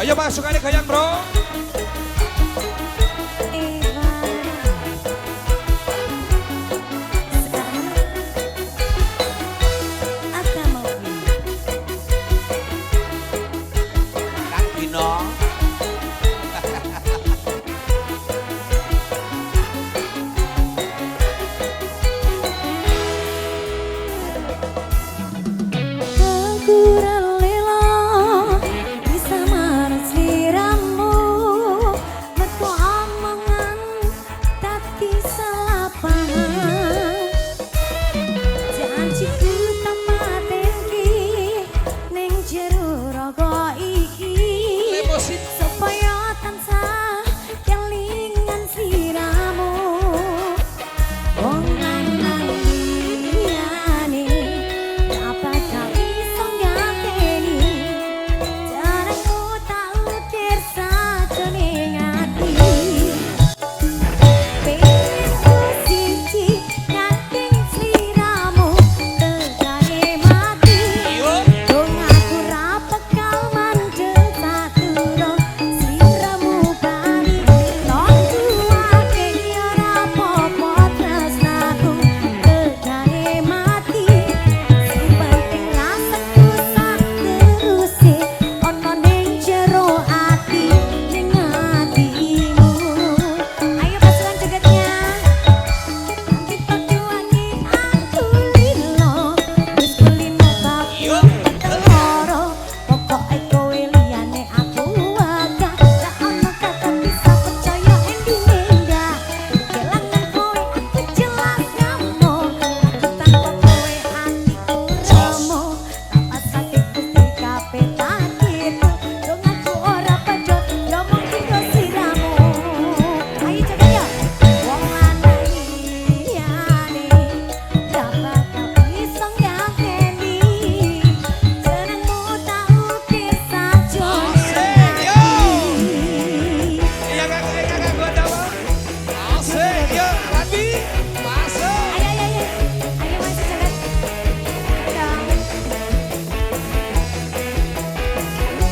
Ayo masukannya goyang bro.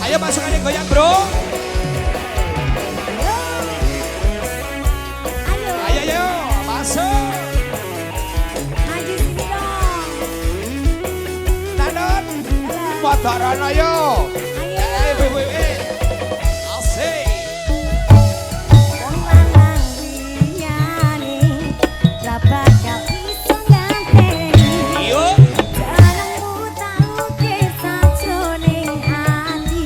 Ayo masukannya goyang bro. Ayo masuk. Maju sini dong. Nanon. Motoran ayo. Ayo. Asik. Wong lanang liyane ra bakal iso nganteni. Yuk. Jenengmu tau kesajroning ati.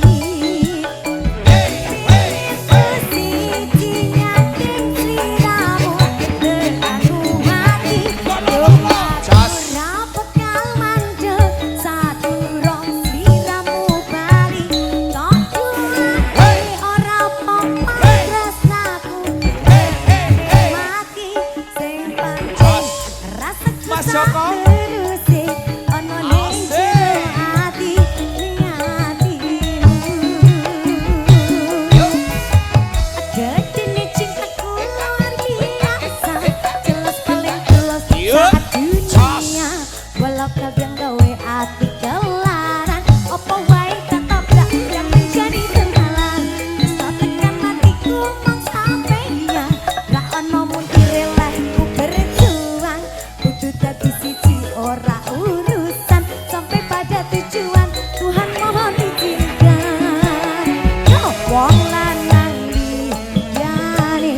Siji nyating sliramu tekanku mati. Jas. Ora bakal mandeg sadurung sliramu bali. Tok duwe ora apa-apa tresnaku. Mati sing penting rasaku Mas Joko. teruse ana ning jero ati ning atimu. Gedene cintaku luar biasa, jelas paling jelas sadunia. Walau kadang gawe ati kelaran, apa wae tetap gak yang menjadi terhalang. Tak tekan hatiku mau sampeyan, gak ono mungkire lah ku berjuang. Kudu dadi siji ora urusan, sampai pada tujuan Tuhan mohon izinkan. Yo, wong lanang liyane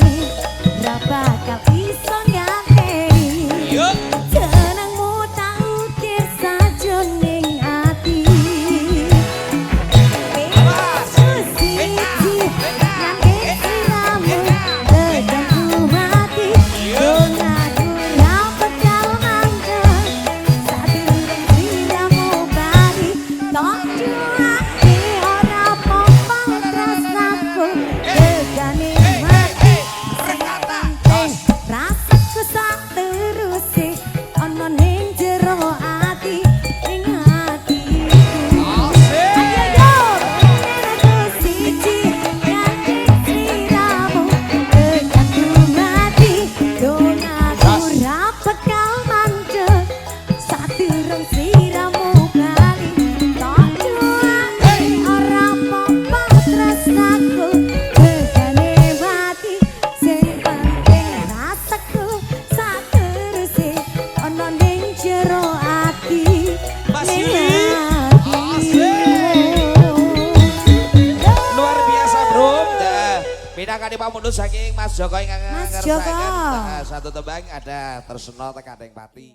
ra bakal iso nganteni. Yuk. Jenengmu tak ukir sajroning ati. Siji nyanting sliramu tekanku mati. Dongaku ra bakal mandeg sadurung sliramu bali. Tok duake ora apa-apa tresnaku tegane mati. Rasaku sak teruse ana ning jero ati ning atiku. Ayo yo siji nyanting sliramu tekanku mati. Dongaku ra bakal mandeg sadurung sliramu bali. Tok duake ora apa-apa tresnaku Minangkani pamundhut saking Mas Joko ingkang Mas ngersakaken Joko. satu tembang ada Tresno Tekading Pati.